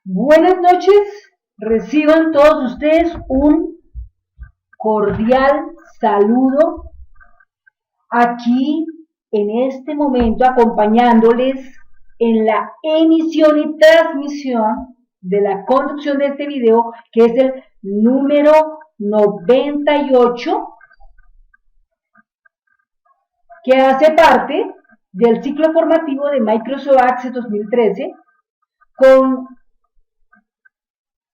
Buenas noches, reciban todos ustedes un cordial saludo aquí en este momento acompañándoles en la emisión y transmisión de la conducción de este video que es el número 98 que hace parte del ciclo formativo de Microsoft Access 2013 con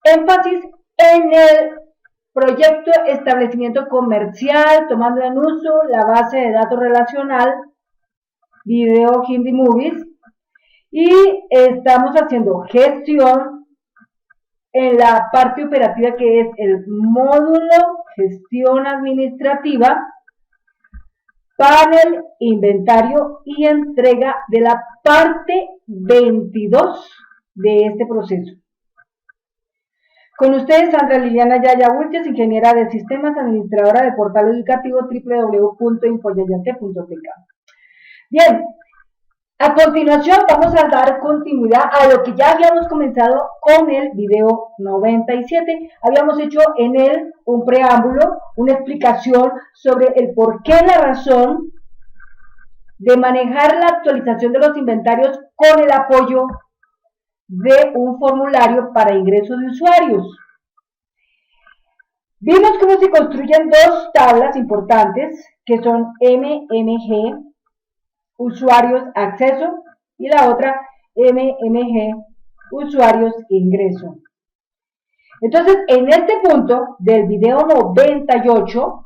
énfasis en el proyecto establecimiento comercial, tomando en uso la base de datos relacional Video Hindi Movies, y estamos haciendo gestión en la parte operativa que es el módulo gestión administrativa, panel, inventario y entrega de la parte 22 de este proceso. Con ustedes, Sandra Liliana Yaya Wilches, ingeniera de sistemas, administradora de portal educativo www.infoyayante.tk. Bien, a continuación vamos a dar continuidad a lo que ya habíamos comenzado con el video 97. Habíamos hecho en él un preámbulo, una explicación sobre el por qué, la razón de manejar la actualización de los inventarios con el apoyo de un formulario para ingreso de usuarios. Vimos cómo se construyen dos tablas importantes que son MMG, usuarios acceso, y la otra MMG, usuarios ingreso. Entonces, en este punto del video 98,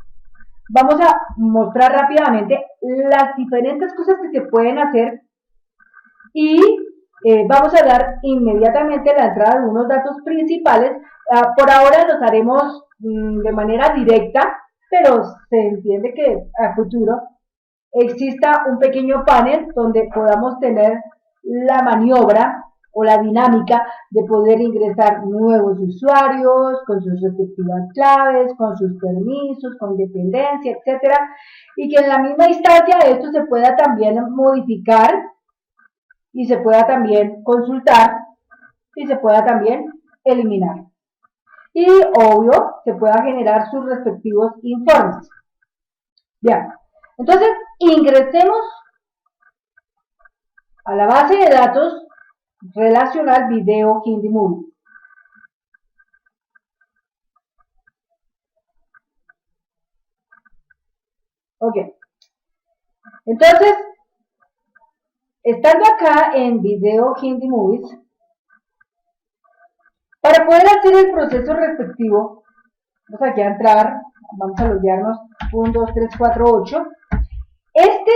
vamos a mostrar rápidamente las diferentes cosas que se pueden hacer y vamos a dar inmediatamente la entrada de unos datos principales. Por ahora los haremos de manera directa, pero se entiende que a futuro exista un pequeño panel donde podamos tener la maniobra o la dinámica de poder ingresar nuevos usuarios con sus respectivas claves, con sus permisos, con dependencia, etcétera, y que en la misma instancia esto se pueda también modificar y se pueda también consultar y se pueda también eliminar. Y obvio, se pueda generar sus respectivos informes. Bien, entonces ingresemos a la base de datos relacional Video Hindi Movie. Ok, entonces, estando acá en Video Hindi Movies, para poder hacer el proceso respectivo, vamos aquí a entrar, vamos a loguearnos 1, 2, 3, 4, 8. Este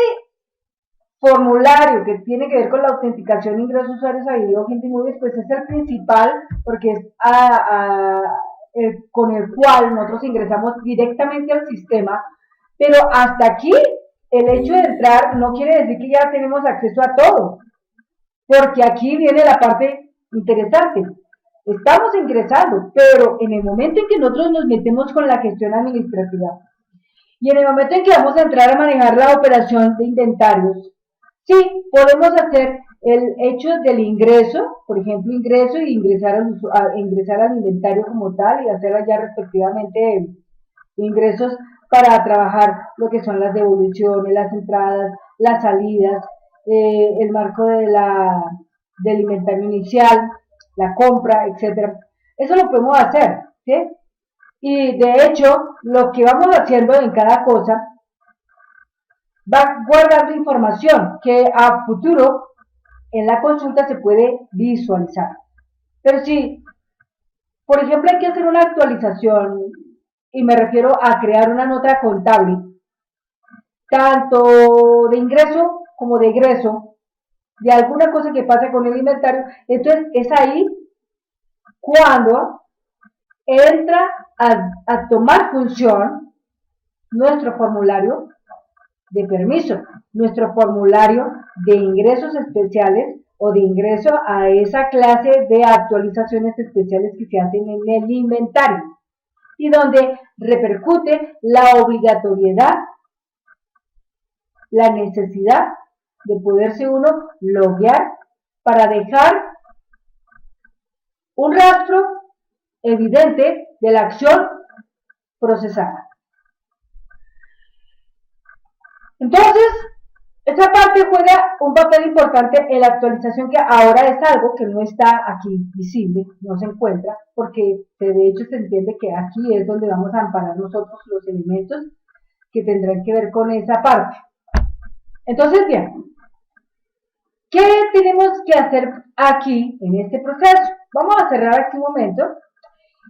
formulario que tiene que ver con la autenticación de ingresos usuarios a Video Hindi Movies, pues es el principal, porque es con el cual nosotros ingresamos directamente al sistema, pero hasta aquí el hecho de entrar no quiere decir que ya tenemos acceso a todo, porque aquí viene la parte interesante. Estamos ingresando, pero en el momento en que nosotros nos metemos con la gestión administrativa y en el momento en que vamos a entrar a manejar la operación de inventarios, sí, podemos hacer el hecho del ingreso, por ejemplo, ingreso y ingresar al inventario como tal y hacer ya respectivamente ingresos para trabajar lo que son las devoluciones, las entradas, las salidas, el marco del inventario inicial, la compra, etcétera. Eso lo podemos hacer, ¿sí? Y de hecho, lo que vamos haciendo en cada cosa va guardando información que a futuro en la consulta se puede visualizar. Pero si, por ejemplo, hay que hacer una actualización, y me refiero a crear una nota contable, tanto de ingreso como de egreso, de alguna cosa que pase con el inventario, entonces es ahí cuando entra a tomar función nuestro formulario de permiso, nuestro formulario de ingresos especiales o de ingreso a esa clase de actualizaciones especiales que se hacen en el inventario y donde repercute la obligatoriedad, la necesidad de poderse uno loguear para dejar un rastro evidente de la acción procesada. Entonces, esta parte juega un papel importante en la actualización, que ahora es algo que no está aquí visible, no se encuentra, porque de hecho se entiende que aquí es donde vamos a amparar nosotros los elementos que tendrán que ver con esa parte. Entonces, bien, ¿qué tenemos que hacer aquí en este proceso? Vamos a cerrar aquí un momento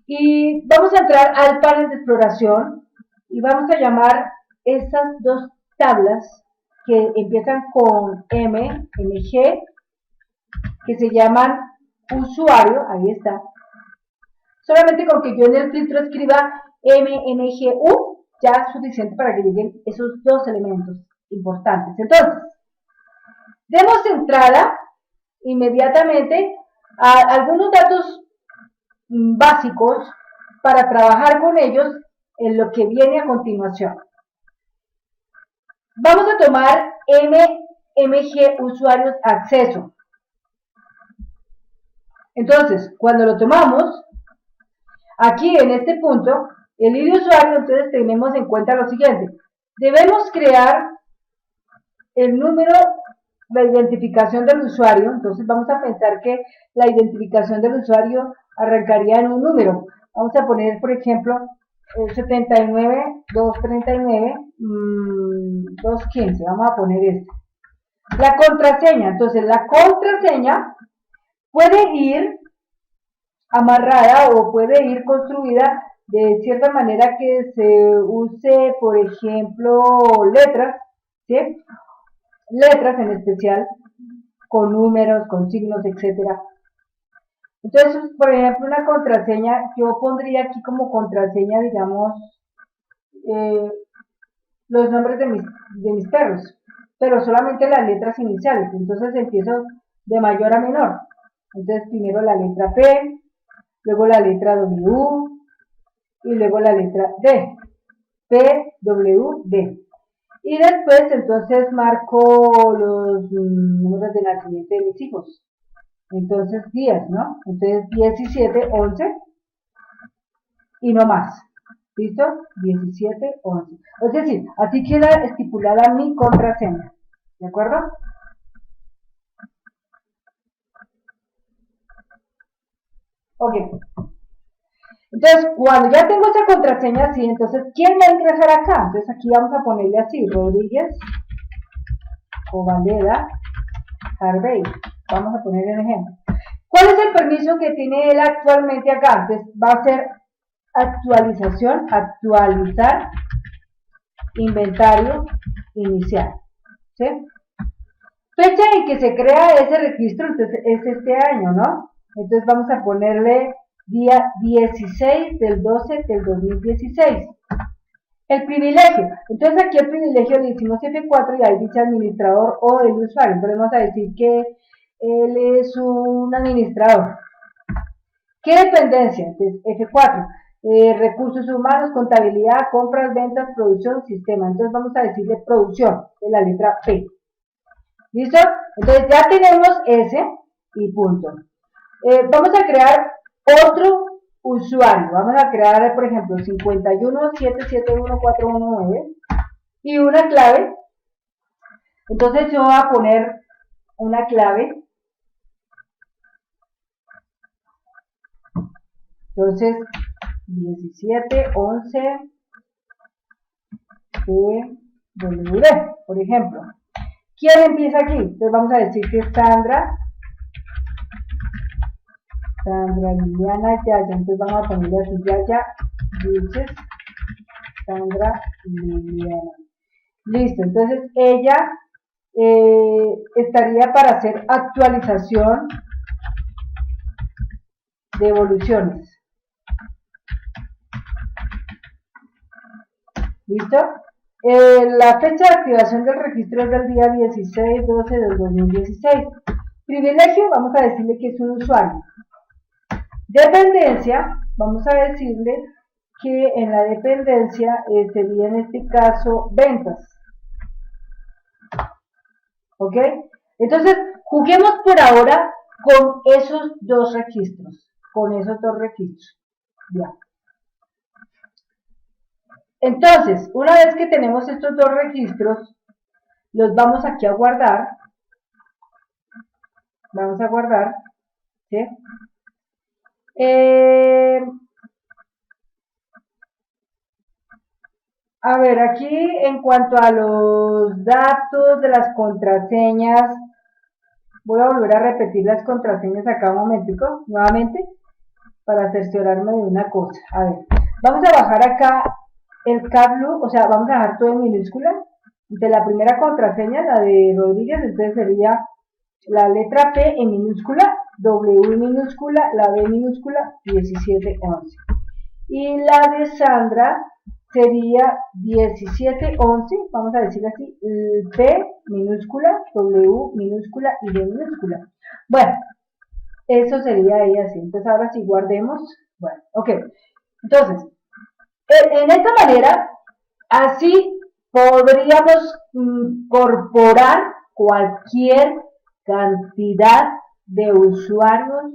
y vamos a entrar al panel de exploración y vamos a llamar esas dos tablas que empiezan con MG, que se llaman usuario, ahí está. Solamente con que yo en el filtro escriba MMGU, ya es suficiente para que lleguen esos dos elementos importantes. Entonces, demos entrada inmediatamente a algunos datos básicos para trabajar con ellos en lo que viene a continuación. Vamos a tomar MMG usuarios acceso. Entonces, cuando lo tomamos, aquí en este punto, el ID usuario, entonces tenemos en cuenta lo siguiente. Debemos crear el número de identificación del usuario. Entonces vamos a pensar que la identificación del usuario arrancaría en un número. Vamos a poner, por ejemplo, 79, 239, 215. Vamos a poner esto. La contraseña. Entonces la contraseña puede ir amarrada o puede ir construida de cierta manera que se use, por ejemplo, letras, ¿sí? Letras en especial, con números, con signos, etcétera. Entonces, por ejemplo, una contraseña, yo pondría aquí como contraseña, digamos, los nombres de mis perros, pero solamente las letras iniciales. Entonces empiezo de mayor a menor. Entonces primero la letra P, luego la letra W y luego la letra D. P, W, D. Y después entonces marco los números de nacimiento de mis hijos. Entonces 10, ¿no? Entonces 17, 11 y no más. ¿Listo? 17, 11. Es decir, así queda estipulada mi contraseña. ¿De acuerdo? Ok. Entonces, cuando ya tengo esa contraseña así, entonces, ¿quién va a ingresar acá? Entonces, aquí vamos a ponerle así, Rodríguez, Covaleda, Harvey. Vamos a poner un ejemplo. ¿Cuál es el permiso que tiene él actualmente acá? Entonces, va a ser actualización, actualizar, inventario, inicial. ¿Sí? Fecha en que se crea ese registro, entonces, es este año, ¿no? Entonces, vamos a ponerle día 16 del 12 del 2016. El privilegio. Entonces aquí el privilegio le hicimos F4 y ahí dice administrador o el usuario. Entonces vamos a decir que él es un administrador. ¿Qué dependencia? Entonces F4. Recursos humanos, contabilidad, compras, ventas, producción, sistema. Entonces vamos a decirle producción, de la letra P. ¿Listo? Entonces ya tenemos ese y punto. Vamos a crear otro usuario. Vamos a crear, por ejemplo, 51771419 y una clave. Entonces yo voy a poner una clave. Entonces 17, 11, PWD, por ejemplo. ¿Quién empieza aquí? Entonces vamos a decir que es Sandra Liliana Yaya. Entonces vamos a ponerle así, Yaya Riches, Sandra Liliana. Listo, entonces ella estaría para hacer actualización de evoluciones. ¿Listo? La fecha de activación del registro es del día 16-12 del 2016. Privilegio, vamos a decirle que es un usuario. Dependencia, vamos a decirle que en la dependencia sería en este caso ventas. ¿Ok? Entonces, juguemos por ahora con esos dos registros. con esos dos registros. Ya. Entonces, una vez que tenemos estos dos registros, los vamos aquí a guardar. Vamos a guardar, ¿sí? A ver, aquí en cuanto a los datos de las contraseñas, voy a volver a repetir las contraseñas acá un momentico, nuevamente, para cerciorarme de una cosa. A ver, vamos a bajar acá el CapLu, o sea, vamos a dejar todo en minúscula. De la primera contraseña, la de Rodríguez, entonces sería la letra P en minúscula, W minúscula, la B minúscula, 1711. Y la de Sandra sería 1711, vamos a decir así, P minúscula, W minúscula y B minúscula. Bueno, eso sería ahí así. Entonces ahora sí guardemos. Bueno, ok. Entonces, en esta manera, así podríamos incorporar cualquier cantidad de usuarios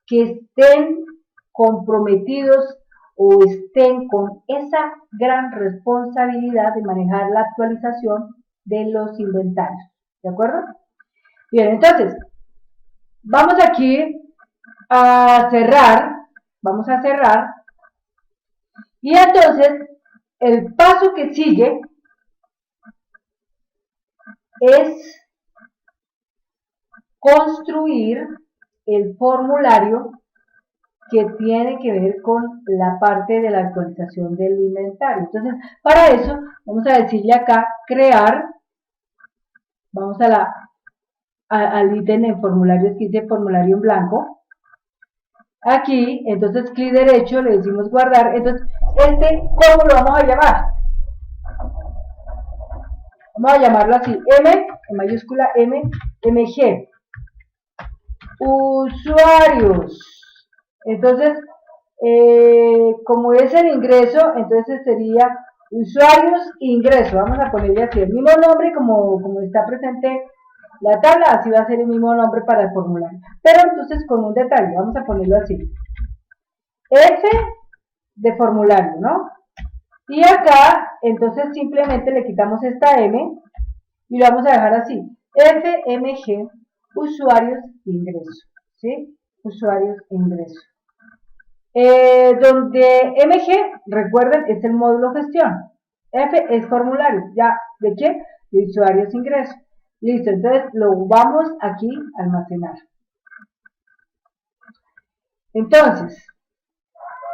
que estén comprometidos o estén con esa gran responsabilidad de manejar la actualización de los inventarios. ¿De acuerdo? Bien, entonces, vamos aquí a cerrar. Vamos a cerrar. Y entonces, el paso que sigue es construir el formulario que tiene que ver con la parte de la actualización del inventario. Entonces, para eso, vamos a decirle acá, crear, vamos al ítem en formularios que dice formulario en blanco. Aquí, entonces, clic derecho, le decimos guardar. Entonces, ¿cómo lo vamos a llamar? Vamos a llamarlo así, M, en mayúscula MG. Usuarios. Entonces, como es el ingreso, entonces sería usuarios ingreso. Vamos a ponerle así el mismo nombre como está presente la tabla, así va a ser el mismo nombre para el formulario. Pero entonces con un detalle, vamos a ponerlo así. F de formulario, ¿no? Y acá, entonces simplemente le quitamos esta M y lo vamos a dejar así. FMG, usuarios ingreso. ¿Sí? Usuarios ingreso. Donde MG, recuerden, es el módulo gestión. F es formulario. ¿Ya? ¿De qué? De usuarios ingreso. Listo, entonces lo vamos aquí a almacenar. Entonces,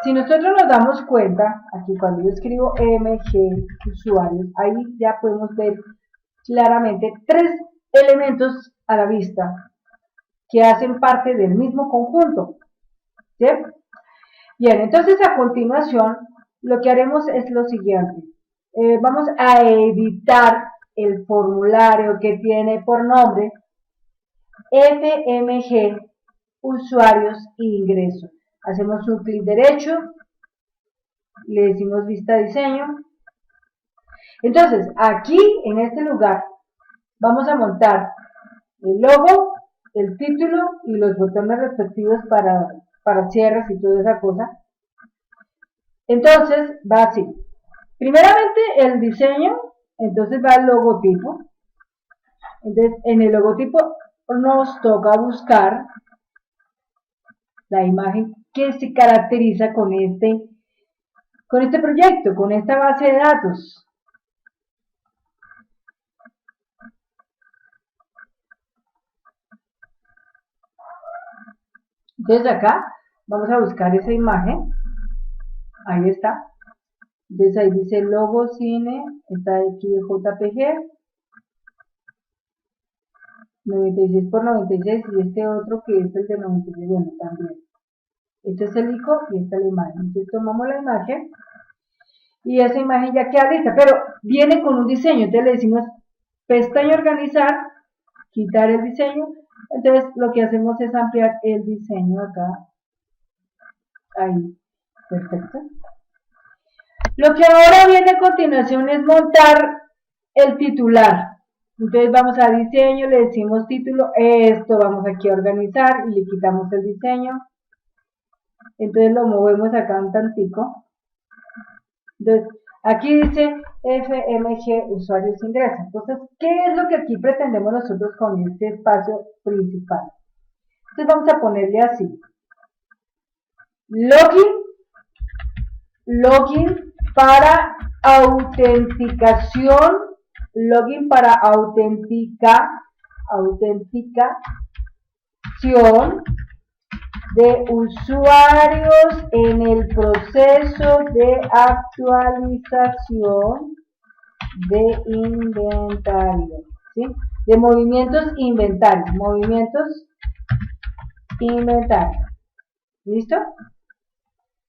si nosotros nos damos cuenta, aquí cuando yo escribo MG usuarios, ahí ya podemos ver claramente tres elementos a la vista que hacen parte del mismo conjunto. ¿Sí? Bien, entonces a continuación lo que haremos es lo siguiente. Vamos a editar el formulario que tiene por nombre FMG usuarios e ingreso. Hacemos un clic derecho, le decimos vista diseño. Entonces, aquí en este lugar vamos a montar el logo, el título y los botones respectivos para cierres y toda esa cosa. Entonces, va así. Primeramente, el diseño, entonces va el logotipo. Entonces, en el logotipo nos toca buscar la imagen que se caracteriza con este proyecto, con esta base de datos. Entonces acá vamos a buscar esa imagen. Ahí está. Entonces ahí dice logo cine, está aquí JPG, 96 por 96 y este otro que es el de 96, bueno, también. Este es el icono y esta es la imagen. Entonces tomamos la imagen y esa imagen ya queda lista, pero viene con un diseño. Entonces le decimos pestaña organizar, quitar el diseño. Entonces lo que hacemos es ampliar el diseño acá. Ahí, perfecto. Lo que ahora viene a continuación es montar el titular. Entonces vamos a diseño, le decimos título, esto vamos aquí a organizar y le quitamos el diseño. Entonces lo movemos acá un tantico. Entonces, aquí dice FMG usuarios ingresan. Entonces, ¿qué es lo que aquí pretendemos nosotros con este espacio principal? Entonces vamos a ponerle así. Login para autenticación, login para autenticación de usuarios en el proceso de actualización de inventario, ¿sí? De movimientos inventarios, ¿listo?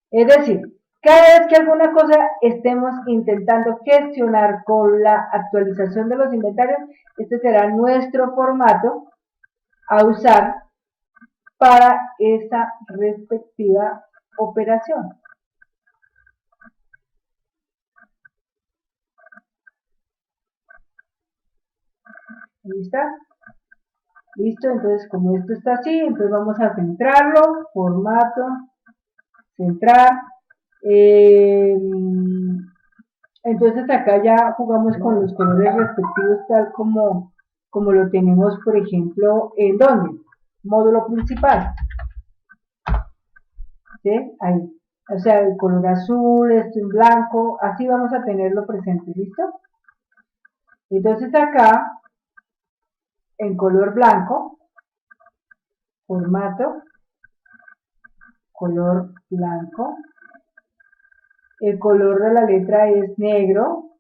Es decir, cada vez que alguna cosa estemos intentando gestionar con la actualización de los inventarios, este será nuestro formato a usar para esa respectiva operación. ¿Listo? Listo, entonces como esto está así, entonces vamos a centrarlo, formato, centrar. Entonces acá ya jugamos con los colores respectivos tal como lo tenemos, por ejemplo, ¿en dónde? Módulo principal. ¿Sí? Ahí. O sea, el color azul, esto en blanco, así vamos a tenerlo presente, ¿listo? Entonces acá, en color blanco, formato, color blanco, el color de la letra es negro,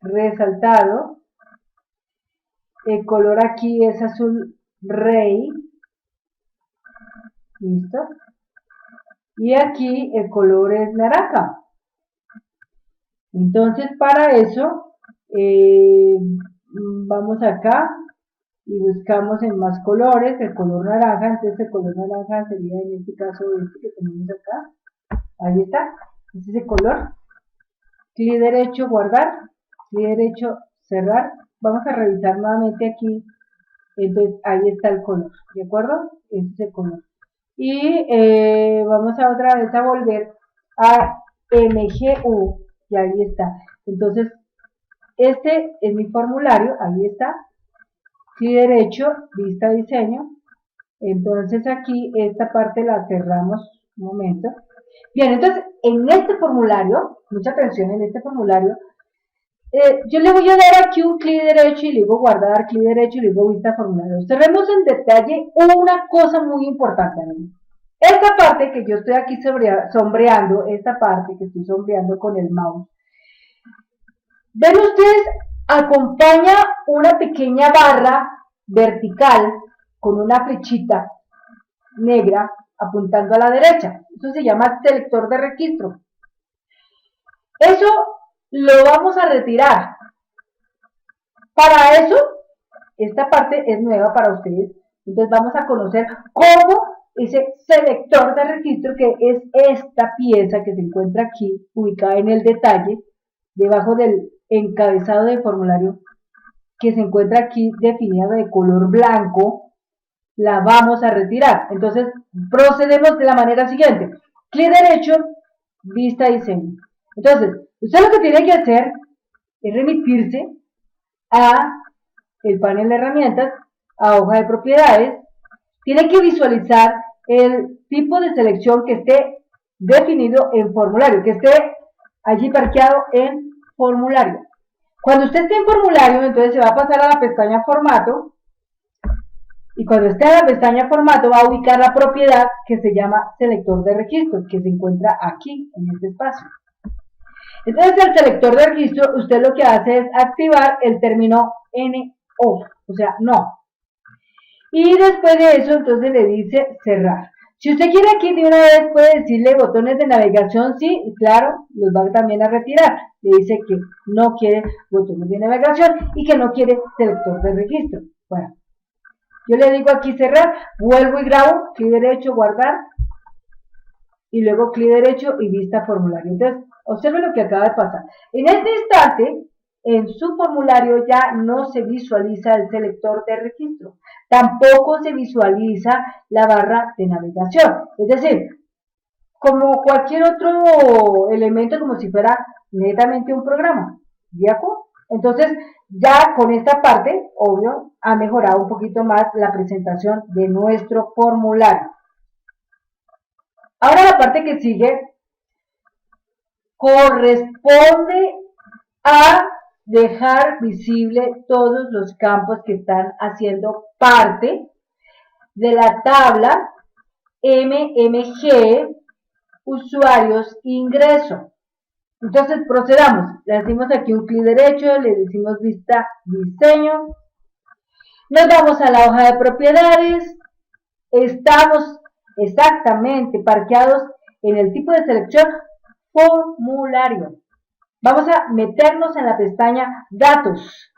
resaltado, el color aquí es azul rey, ¿listo? Y aquí el color es naranja. Entonces para eso vamos acá y buscamos en más colores el color naranja. Entonces el color naranja sería en este caso este que tenemos acá. Ahí está, este es el color. Clic derecho, guardar, clic derecho, cerrar. Vamos a revisar nuevamente aquí. Entonces ahí está el color, ¿de acuerdo? Este es el color. Y vamos a otra vez a volver a MGU, y ahí está. Entonces, este es mi formulario, ahí está. Clic derecho, vista diseño. Entonces aquí esta parte la cerramos un momento. Bien, entonces en este formulario, mucha atención en este formulario, yo le voy a dar aquí un clic derecho y le digo guardar, clic derecho y le digo vista formulario. Observemos en detalle una cosa muy importante, amigos. Esta parte que yo estoy aquí sombreando, esta parte que estoy sombreando con el mouse, ven ustedes, acompaña una pequeña barra vertical con una flechita negra apuntando a la derecha. Eso se llama selector de registro. Eso lo vamos a retirar. Para eso, esta parte es nueva para ustedes. Entonces vamos a conocer cómo ese selector de registro, que es esta pieza que se encuentra aquí, ubicada en el detalle, debajo del encabezado del formulario, que se encuentra aquí definida de color blanco, la vamos a retirar. Entonces procedemos de la manera siguiente: clic derecho, vista diseño. Entonces usted lo que tiene que hacer es remitirse a el panel de herramientas, a hoja de propiedades. Tiene que visualizar el tipo de selección que esté definido en formulario, que esté allí parqueado en formulario. Cuando usted esté en formulario, entonces se va a pasar a la pestaña formato, y cuando esté en la pestaña formato va a ubicar la propiedad que se llama selector de registro, que se encuentra aquí en este espacio. Entonces el selector de registro, usted lo que hace es activar el término NO, o sea, no. Y después de eso, entonces le dice cerrar. Si usted quiere aquí de una vez puede decirle botones de navegación, sí, claro, los va también a retirar. Le dice que no quiere botones de navegación y que no quiere selector de registro. Bueno, yo le digo aquí cerrar, vuelvo y grabo, clic derecho, guardar, y luego clic derecho y vista formulario. Entonces, observe lo que acaba de pasar. En este instante, en su formulario ya no se visualiza el selector de registro, tampoco se visualiza la barra de navegación, es decir, como cualquier otro elemento, como si fuera netamente un programa, ¿de acuerdo? Entonces, ya con esta parte, obvio, ha mejorado un poquito más la presentación de nuestro formulario. Ahora la parte que sigue corresponde a dejar visible todos los campos que están haciendo parte de la tabla MMG usuarios ingreso. Entonces procedamos, le decimos aquí un clic derecho, le decimos vista diseño, nos vamos a la hoja de propiedades, estamos exactamente parqueados en el tipo de selección formulario. Vamos a meternos en la pestaña datos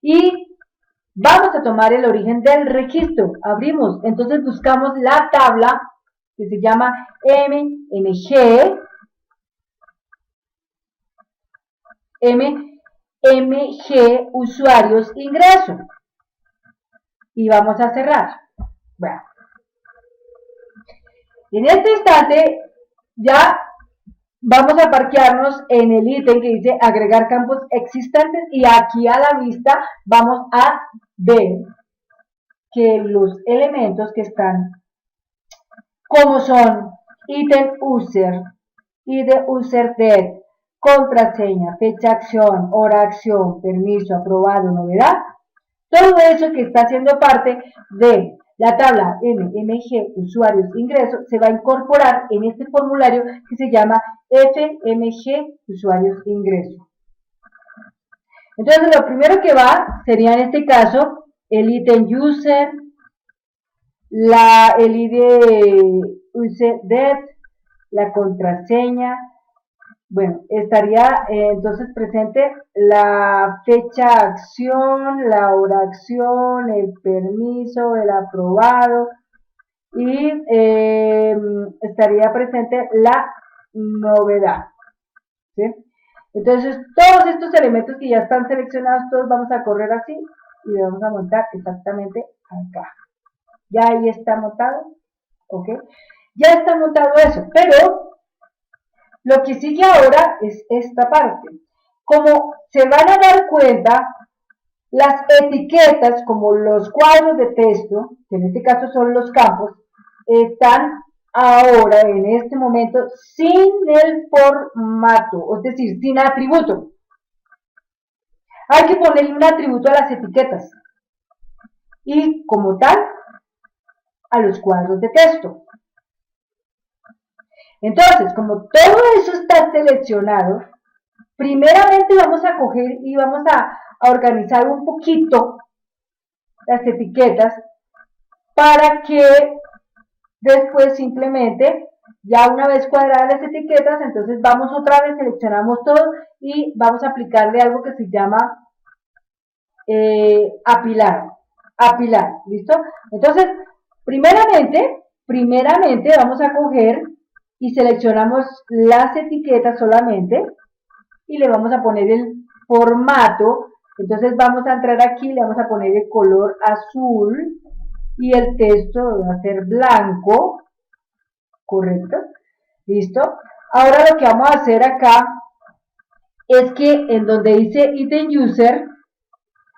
y vamos a tomar el origen del registro. Abrimos, entonces buscamos la tabla que se llama MMG usuarios ingreso y vamos a cerrar. Bueno, en este instante ya vamos a parquearnos en el ítem que dice agregar campos existentes y aquí a la vista vamos a ver que los elementos que están como son ítem user, id user dead, contraseña, fecha acción, hora acción, permiso, aprobado, novedad, todo eso que está haciendo parte de la tabla MMG usuarios ingresos se va a incorporar en este formulario que se llama FMG usuarios ingresos. Entonces lo primero que va sería en este caso el ítem user, el ID user dead, la contraseña. Bueno, estaría entonces presente la fecha acción, la hora acción, el permiso, el aprobado y estaría presente la novedad, ¿sí? Entonces, todos estos elementos que ya están seleccionados, todos vamos a correr así y le vamos a montar exactamente acá. Ya ahí está montado, ¿ok? Ya está montado eso, pero lo que sigue ahora es esta parte. Como se van a dar cuenta, las etiquetas, como los cuadros de texto, que en este caso son los campos, están ahora, en este momento, sin el formato, es decir, sin atributo. Hay que ponerle un atributo a las etiquetas y, como tal, a los cuadros de texto. Entonces, como todo eso está seleccionado, primeramente vamos a coger y vamos a organizar un poquito las etiquetas para que después simplemente, ya una vez cuadradas las etiquetas, entonces vamos otra vez, seleccionamos todo y vamos a aplicarle algo que se llama apilar, ¿listo? Entonces, primeramente vamos a coger y seleccionamos las etiquetas solamente y le vamos a poner el formato. Entonces vamos a entrar aquí, le vamos a poner el color azul y el texto va a ser blanco, correcto, listo. Ahora lo que vamos a hacer acá es que en donde dice ítem user,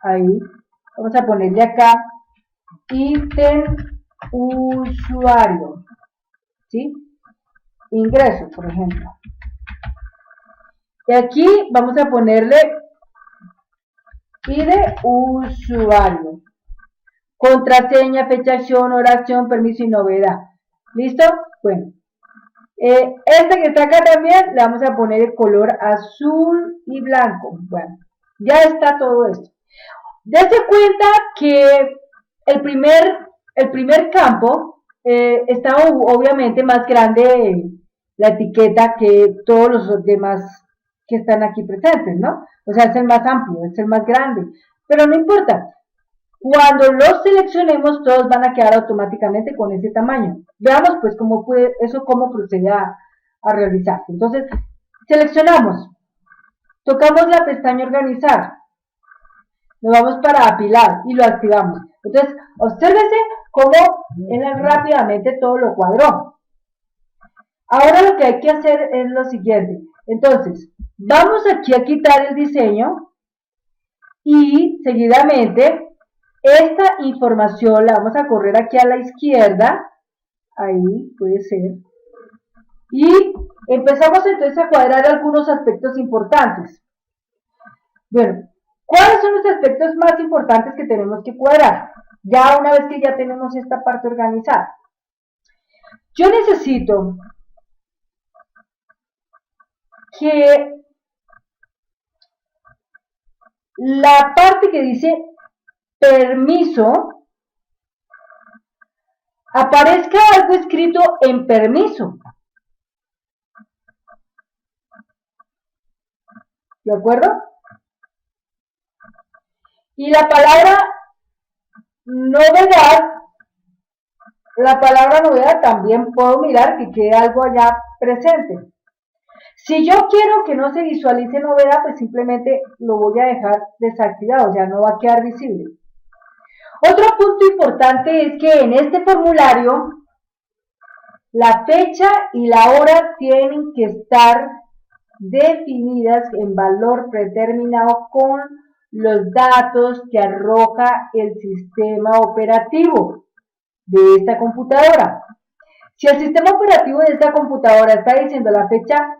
ahí vamos a ponerle acá ítem usuario, ¿sí? Ingreso, por ejemplo. Y aquí vamos a ponerle ID usuario, contraseña, fecha acción, oración, permiso y novedad. ¿Listo? Bueno, este que está acá también le vamos a poner el color azul y blanco. Bueno, ya está todo esto. Dese cuenta que el primer campo está obviamente más grande la etiqueta que todos los demás que están aquí presentes, ¿no? O sea, es el más amplio, es el más grande, pero no importa. Cuando los seleccionemos, todos van a quedar automáticamente con ese tamaño. Veamos, pues, cómo procede a realizarse. Entonces, seleccionamos tocamos la pestaña organizar, nos vamos para apilar y lo activamos. Entonces, obsérvese cómo él rápidamente todo lo cuadró. Ahora lo que hay que hacer es lo siguiente. Entonces, vamos aquí a quitar el diseño y seguidamente esta información la vamos a correr aquí a la izquierda. Ahí puede ser. Y empezamos entonces a cuadrar algunos aspectos importantes. Bueno, ¿cuáles son los aspectos más importantes que tenemos que cuadrar? Ya una vez que ya tenemos esta parte organizada. Yo necesito que la parte que dice permiso aparezca algo escrito en permiso. ¿De acuerdo? Y la palabra novedad también puedo mirar que quede algo allá presente. Si yo quiero que no se visualice novedad, pues simplemente lo voy a dejar desactivado, o sea, no va a quedar visible. Otro punto importante es que en este formulario la fecha y la hora tienen que estar definidas en valor predeterminado con los datos que arroja el sistema operativo de esta computadora. Si el sistema operativo de esta computadora está diciendo la fecha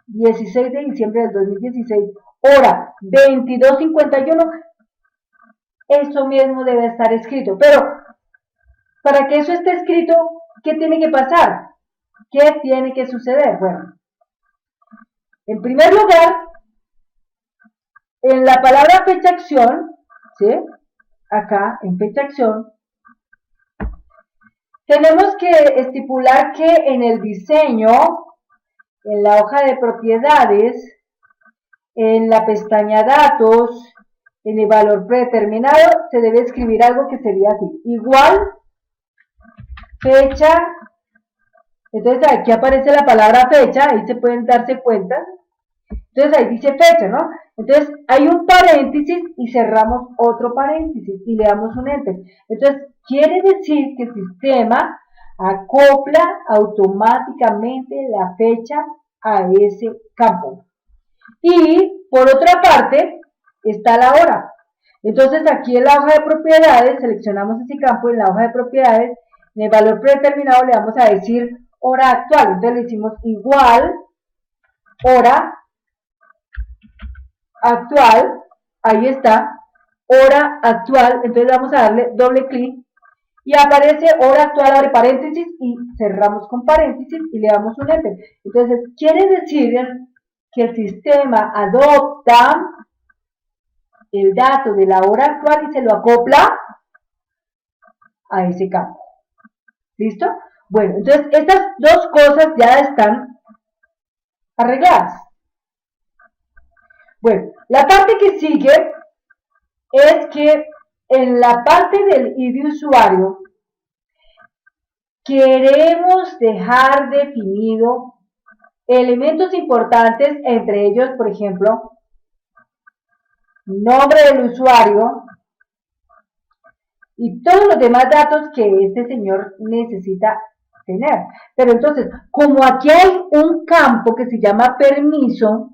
16 de diciembre del 2016, hora 22:51, eso mismo debe estar escrito. Pero para que eso esté escrito, ¿qué tiene que pasar? ¿Qué tiene que suceder? Bueno, en primer lugar, en la palabra fecha acción, ¿sí? Acá en fecha acción, tenemos que estipular que en el diseño, en la hoja de propiedades, en la pestaña datos, en el valor predeterminado, se debe escribir algo que sería así, igual fecha. Entonces aquí aparece la palabra fecha, ahí se pueden darse cuenta. Entonces ahí dice fecha, ¿no? Entonces hay un paréntesis y cerramos otro paréntesis y le damos un enter. Entonces quiere decir que el sistema acopla automáticamente la fecha a ese campo. Y por otra parte está la hora. Entonces aquí en la hoja de propiedades seleccionamos ese campo, en la hoja de propiedades, en el valor predeterminado le vamos a decir hora actual. Entonces le decimos igual hora actual, ahí está, hora actual. Entonces vamos a darle doble clic y aparece hora actual, abre paréntesis y cerramos con paréntesis y le damos un enter. Entonces quiere decir que el sistema adopta el dato de la hora actual y se lo acopla a ese campo. ¿Listo? Bueno, entonces estas dos cosas ya están arregladas. Bueno, la parte que sigue es que en la parte del ID de usuario queremos dejar definido elementos importantes, entre ellos, por ejemplo, nombre del usuario y todos los demás datos que este señor necesita tener. Pero entonces, como aquí hay un campo que se llama permiso,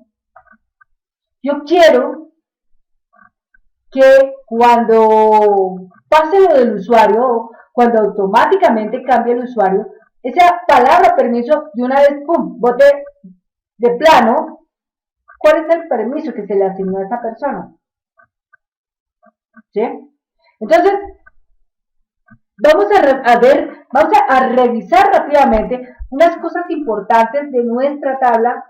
yo quiero que cuando pase lo del usuario, cuando automáticamente cambie el usuario, esa palabra permiso de una vez, pum, bote de plano, ¿cuál es el permiso que se le asignó a esa persona? ¿Sí? Entonces, vamos a revisar rápidamente unas cosas importantes de nuestra tabla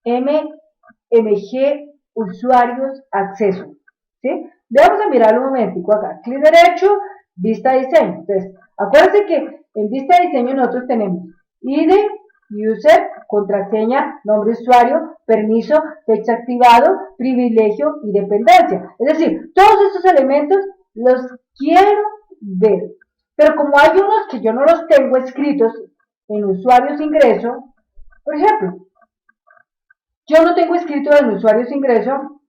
MMG usuarios acceso. ¿Sí? Vamos a mirar un momentico acá. Clic derecho, vista diseño. Entonces, acuérdense que en vista diseño nosotros tenemos ID, user, contraseña, nombre usuario, permiso, fecha activado, privilegio y dependencia. Es decir, todos estos elementos los quiero ver. Pero como hay unos que yo no los tengo escritos en usuarios ingreso, por ejemplo, Yo no tengo escrito en usuarios ingreso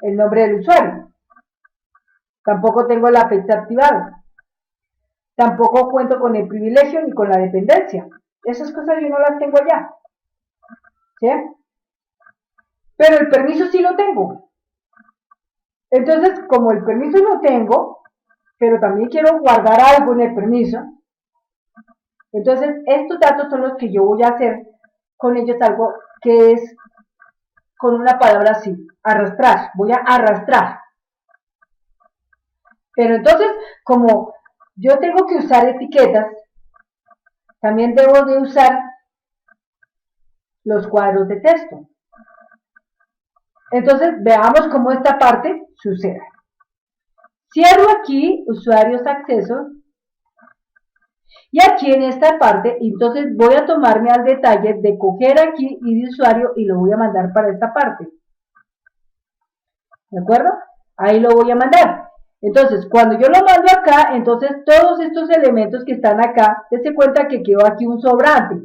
el nombre del usuario. Tampoco tengo la fecha activada. Tampoco cuento con el privilegio ni con la dependencia. Esas cosas yo no las tengo allá. ¿Sí? Pero el permiso sí lo tengo. Entonces, como el permiso lo tengo, pero también quiero guardar algo en el permiso, entonces estos datos son los que yo voy a hacer con ellos algo que es con una palabra así, arrastrar. Voy a arrastrar. Pero entonces, como yo tengo que usar etiquetas, también debo de usar los cuadros de texto. Entonces, veamos cómo esta parte sucede. Cierro aquí usuarios acceso y aquí en esta parte, entonces voy a tomarme al detalle de coger aquí ID usuario y lo voy a mandar para esta parte. ¿De acuerdo? Ahí lo voy a mandar. Entonces, cuando yo lo mando acá, entonces todos estos elementos que están acá, dense cuenta que quedó aquí un sobrante.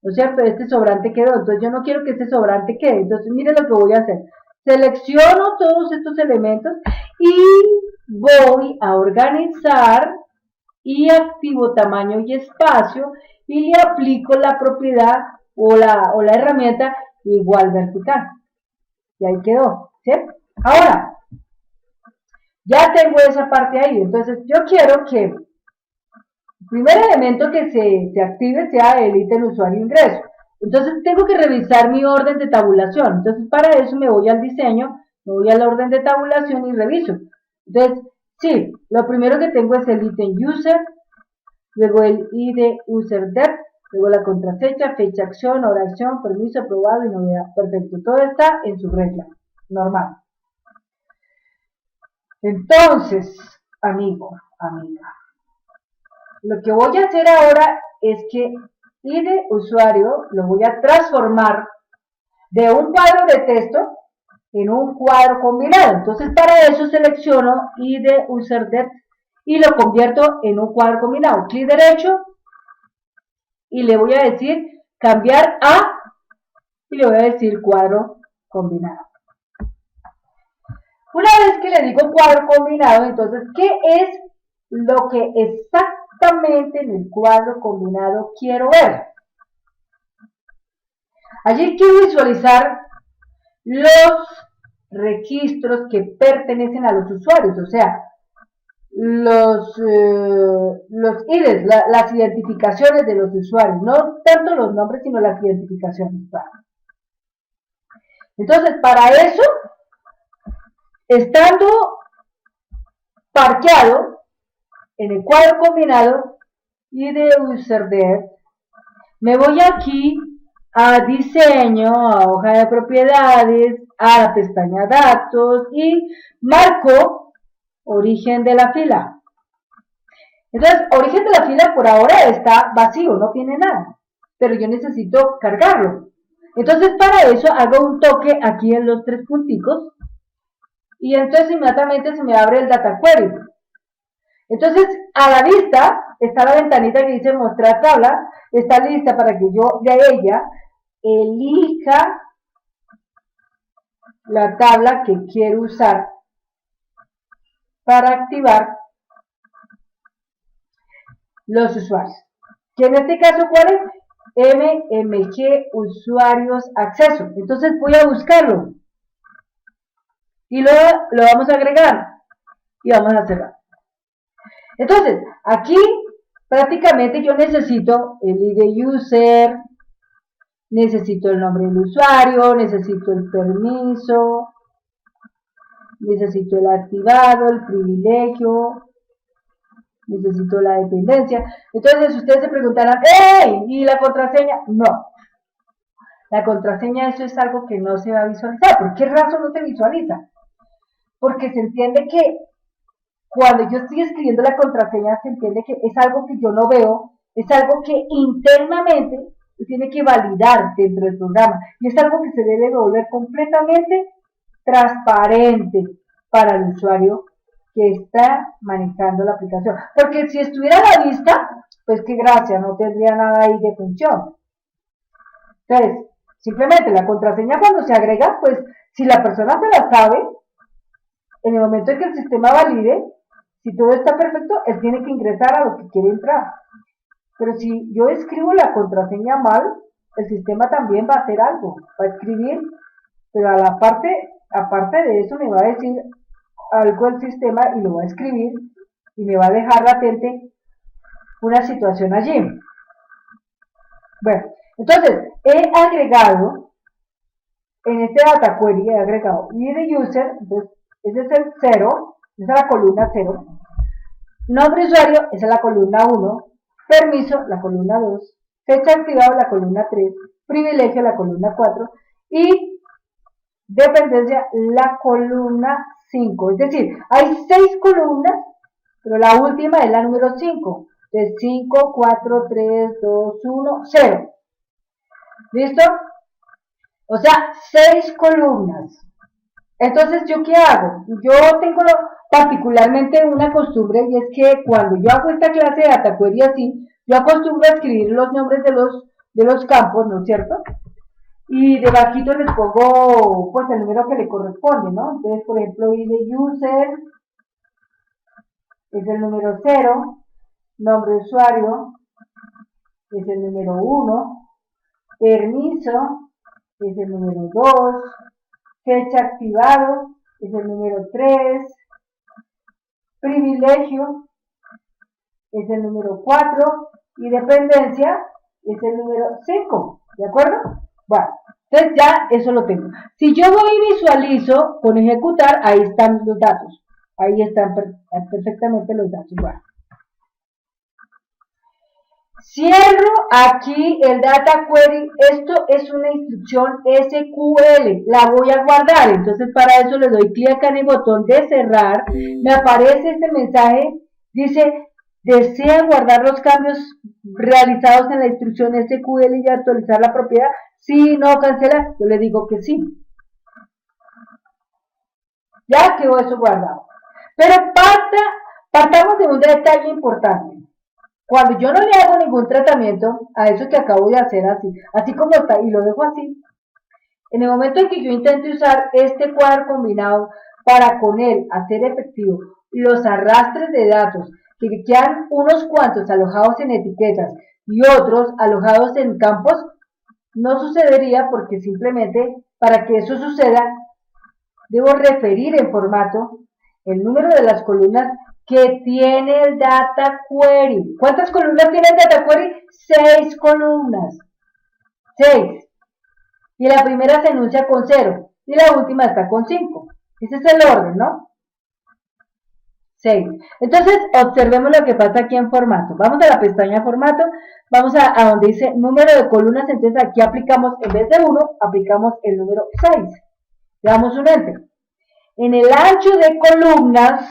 ¿No es cierto? Este sobrante quedó. Entonces, yo no quiero que este sobrante quede. Entonces, miren lo que voy a hacer. Selecciono todos estos elementos y voy a organizar y activo tamaño y espacio y le aplico la propiedad o la herramienta igual vertical. Y ahí quedó. ¿Sí? Ahora, ya tengo esa parte ahí. Entonces, yo quiero que el primer elemento que se active sea el ítem usuario ingreso. Entonces, tengo que revisar mi orden de tabulación. Entonces, para eso me voy al diseño, me voy al orden de tabulación y reviso. Entonces, sí, lo primero que tengo es el ítem user, luego el ID user depth, luego la contraseña, fecha, acción, oración, permiso, aprobado y novedad. Perfecto, todo está en su regla, normal. Entonces, amigo, amiga, lo que voy a hacer ahora es que ID usuario lo voy a transformar de un cuadro de texto en un cuadro combinado. Entonces, para eso selecciono ID user depth y lo convierto en un cuadro combinado. Clic derecho y le voy a decir cambiar a y le voy a decir cuadro combinado. Una vez que le digo cuadro combinado, entonces, ¿qué es lo que exactamente en el cuadro combinado quiero ver? Allí quiero visualizar los registros que pertenecen a los usuarios, o sea, los IDs, las identificaciones de los usuarios, no tanto los nombres, sino las identificaciones. Entonces, para eso, estando parqueado en el cuadro combinado y de UserDev, me voy aquí a diseño, a hoja de propiedades, a la pestaña datos y marco origen de la fila. Entonces, origen de la fila por ahora está vacío, no tiene nada, pero yo necesito cargarlo. Entonces, para eso hago un toque aquí en los tres punticos y entonces inmediatamente se me abre el data query. Entonces, a la vista está la ventanita que dice mostrar tabla, está lista para que yo de ella elija la tabla que quiero usar para activar los usuarios. Que en este caso, ¿cuál es? MMG usuarios acceso. Entonces voy a buscarlo y luego lo vamos a agregar y vamos a cerrar. Entonces, aquí prácticamente yo necesito el ID user, necesito el nombre del usuario, necesito el permiso, necesito el activado, el privilegio, necesito la dependencia. Entonces ustedes se preguntarán, ¡hey! ¿Y la contraseña? No. La contraseña, eso es algo que no se va a visualizar. ¿Por qué razón no se visualiza? Porque se entiende que cuando yo estoy escribiendo la contraseña, se entiende que es algo que yo no veo, es algo que internamente se tiene que validar dentro del programa. Y es algo que se debe volver completamente transparente para el usuario que está manejando la aplicación. Porque si estuviera a la vista, pues qué gracia, no tendría nada ahí de función. Entonces, Simplemente la contraseña cuando se agrega, pues si la persona se la sabe, en el momento en que el sistema valide, si todo está perfecto, él tiene que ingresar a lo que quiere entrar. Pero si yo escribo la contraseña mal, el sistema también va a hacer algo, va a escribir, pero aparte de eso me va a decir algo el sistema y lo va a escribir y me va a dejar latente una situación allí. Bueno, entonces he agregado en este data query, he agregado id de user, entonces ese es el 0, esa es la columna 0, nombre de usuario, esa es la columna 1, permiso, la columna 2, fecha activada, la columna 3, privilegio, la columna 4 y dependencia, la columna 5. Es decir, hay 6 columnas, pero la última es la número 5. Entonces, 5, 4, 3, 2, 1, 0. ¿Listo? O sea, 6 columnas. Entonces, ¿yo qué hago? Yo tengo particularmente una costumbre y es que cuando yo hago esta clase de data query así, yo acostumbro a escribir los nombres de los campos, ¿no es cierto? Y debajito les pongo pues el número que le corresponde, ¿no? Entonces, por ejemplo, id de user es el número 0, nombre de usuario es el número 1, permiso es el número 2, fecha activado es el número 3, privilegio es el número 4 y dependencia es el número 5, ¿de acuerdo? Bueno, entonces ya eso lo tengo. Si yo voy y visualizo con ejecutar, ahí están los datos. Ahí están perfectamente los datos. Bueno. Cierro aquí el data query. Esto es una instrucción SQL. La voy a guardar. Entonces para eso le doy clic acá en el botón de cerrar. Me aparece este mensaje. Dice, ¿desea guardar los cambios realizados en la instrucción SQL y actualizar la propiedad? Sí, no, cancela. Yo le digo que sí. Ya quedó eso guardado. Pero partamos de un detalle importante. Cuando yo no le hago ningún tratamiento a eso que acabo de hacer así como está, y lo dejo así, en el momento en que yo intente usar este cuadro combinado para con él hacer efectivo los arrastres de datos, que quedan unos cuantos alojados en etiquetas y otros alojados en campos, no sucedería porque simplemente para que eso suceda debo referir en formato el número de las columnas que tiene el data query. ¿Cuántas columnas tiene el data query? 6 columnas. 6. Y la primera se enuncia con 0 y la última está con 5. Ese es el orden, ¿no? 6. Entonces, observemos lo que pasa aquí en formato. Vamos a la pestaña formato, vamos a donde dice número de columnas, entonces aquí aplicamos, en vez de 1, aplicamos el número 6. Le damos un enter. En el ancho de columnas,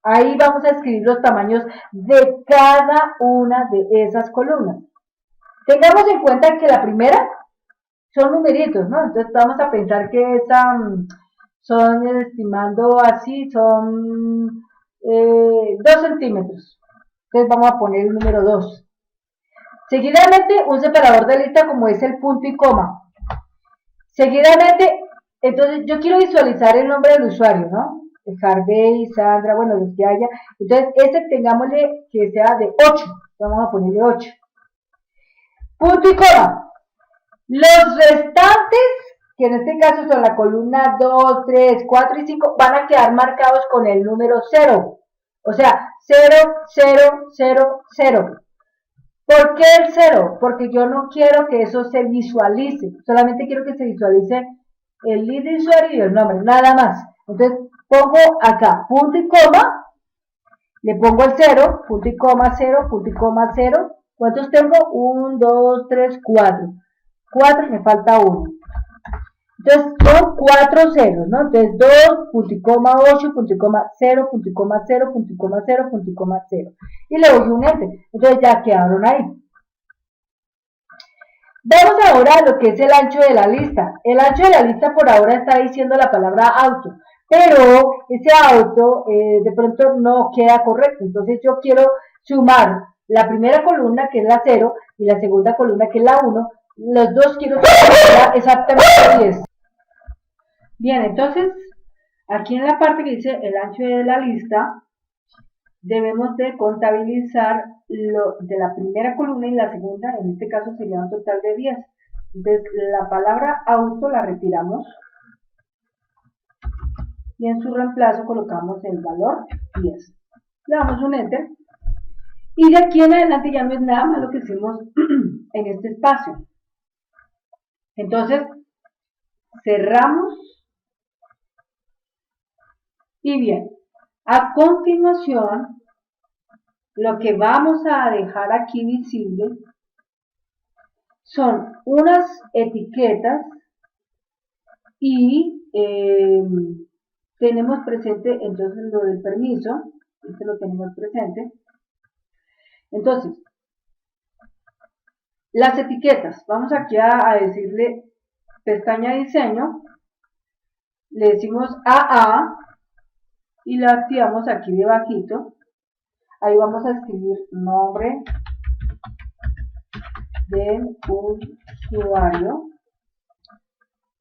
ahí vamos a escribir los tamaños de cada una de esas columnas. Tengamos en cuenta que la primera son numeritos, ¿no? Entonces vamos a pensar que son, estimando así, son 2 centímetros. Entonces vamos a poner el número 2. Seguidamente, un separador de lista como es el punto y coma. Seguidamente, entonces yo quiero visualizar el nombre del usuario, ¿no? Harvey, Sandra, bueno, los que haya. Entonces, tengámosle que sea de 8. Vamos a ponerle 8. Punto y coma. Los restantes, que en este caso son la columna 2, 3, 4 y 5, van a quedar marcados con el número 0. O sea, 0, 0, 0, 0. ¿Por qué el 0? Porque yo no quiero que eso se visualice. Solamente quiero que se visualice el ID de usuario y el nombre, nada más. Entonces, pongo acá punto y coma, le pongo el 0, punto y coma 0, punto y coma 0. ¿Cuántos tengo? 1, 2, 3, 4. 4, me falta 1. Entonces, son 4 ceros, ¿no? Entonces, 2, punto y coma 8, punto y coma 0, punto y coma 0, punto y coma 0, punto y coma 0. Y le doy un enter. Entonces, ya quedaron ahí. Vamos ahora a lo que es el ancho de la lista. El ancho de la lista por ahora está diciendo la palabra auto, pero ese auto de pronto no queda correcto. Entonces yo quiero sumar la primera columna que es la 0 y la segunda columna que es la 1 Los dos quiero que sea exactamente 10. Bien, entonces, aquí en la parte que dice el ancho de la lista, debemos de contabilizar lo de la primera columna y la segunda, en este caso sería un total de 10. Entonces, la palabra auto la retiramos y en su reemplazo colocamos el valor 10. Le damos un enter y de aquí en adelante ya no es nada más lo que hicimos en este espacio. Entonces, cerramos y bien, a continuación, lo que vamos a dejar aquí visible son unas etiquetas y tenemos presente entonces lo del permiso, este lo tenemos presente. Entonces, las etiquetas, vamos aquí a decirle pestaña diseño, le decimos AA y la activamos aquí debajito. Ahí vamos a escribir nombre del usuario,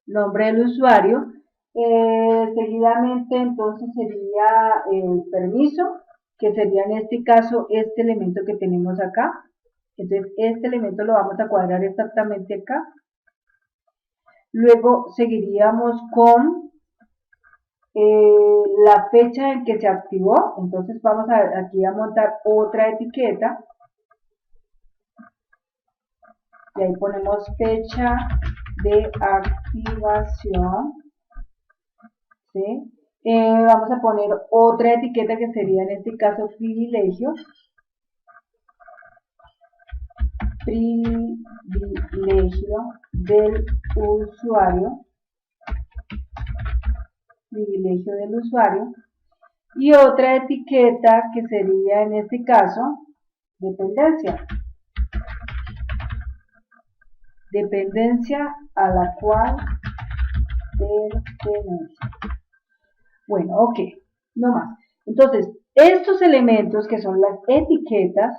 nombre del usuario. Seguidamente entonces sería el permiso, que sería en este caso este elemento que tenemos acá. Entonces este elemento lo vamos a cuadrar exactamente acá. Luego seguiríamos con la fecha en que se activó. Entonces vamos aquí a montar otra etiqueta y ahí ponemos fecha de activación, ¿sí? Vamos a poner otra etiqueta que sería en este caso privilegio del usuario, privilegio del usuario, y otra etiqueta que sería en este caso dependencia a la cual pertenece. Bueno, ok, no más. Entonces, estos elementos que son las etiquetas,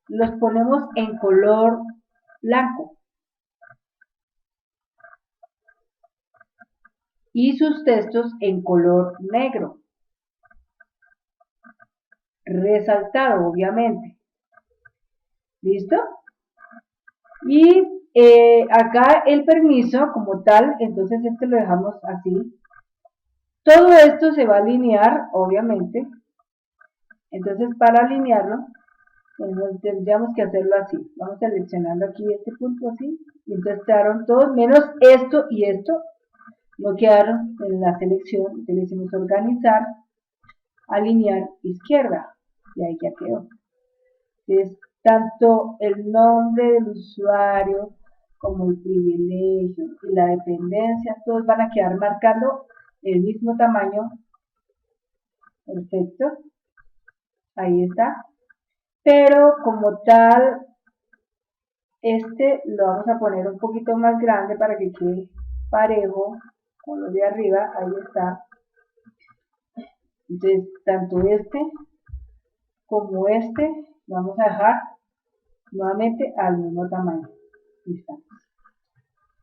los ponemos en color blanco. Y sus textos en color negro. Resaltado, obviamente. ¿Listo? Y acá el permiso como tal, entonces este lo dejamos así. Todo esto se va a alinear, obviamente. Entonces para alinearlo, tendríamos que hacerlo así. Vamos seleccionando aquí este punto así. Y entonces quedaron todos, menos esto y esto. No quedaron en la selección. Le decimos organizar, alinear izquierda. Y ahí ya quedó. Entonces, tanto el nombre del usuario como el privilegio y la dependencia, todos van a quedar marcando el mismo tamaño. Perfecto. Ahí está. Pero como tal, este lo vamos a poner un poquito más grande para que quede parejo con los de arriba. Ahí está. Entonces, tanto este como este lo vamos a dejar nuevamente al mismo tamaño. Listo.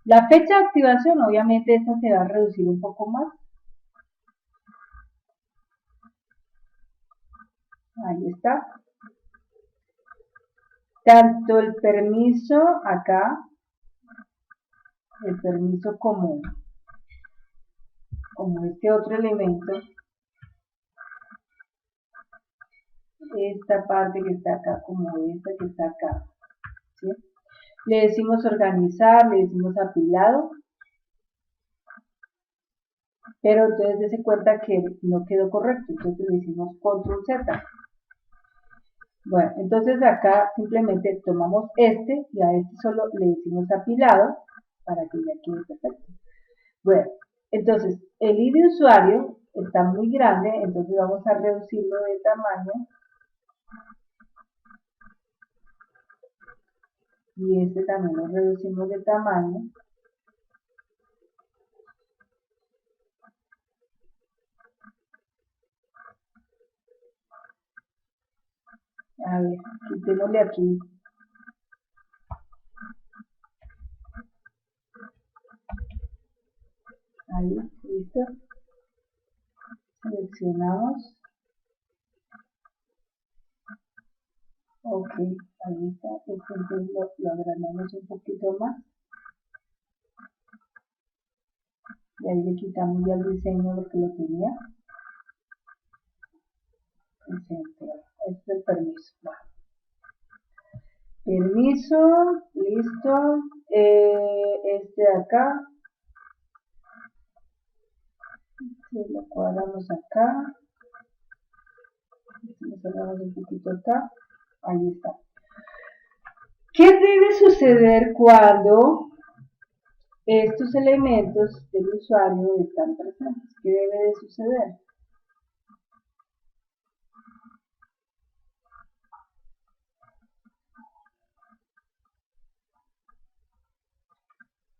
La fecha de activación, obviamente, esta se va a reducir un poco más. Ahí está. Tanto el permiso acá, el permiso como este otro elemento, esta parte que está acá, como esta que está acá, ¿sí? Le decimos organizar, le decimos apilado, pero entonces dése cuenta que no quedó correcto, entonces le decimos control Z. Bueno, entonces acá simplemente tomamos este y a este solo le decimos apilado para que ya quede perfecto. Bueno, entonces el ID de usuario está muy grande, entonces vamos a reducirlo de tamaño. Y este también lo reducimos de tamaño. A ver, quitémosle aquí seleccionamos. Ok, ahí está. Entonces lo agrandamos un poquito más. Y ahí le quitamos ya el diseño porque lo tenía. Este es el permiso. Bueno. Permiso, listo. Este de acá. Lo cuadramos acá. Lo cerramos un poquito acá. Ahí está. ¿Qué debe suceder cuando estos elementos del usuario están presentes? ¿Qué debe de suceder?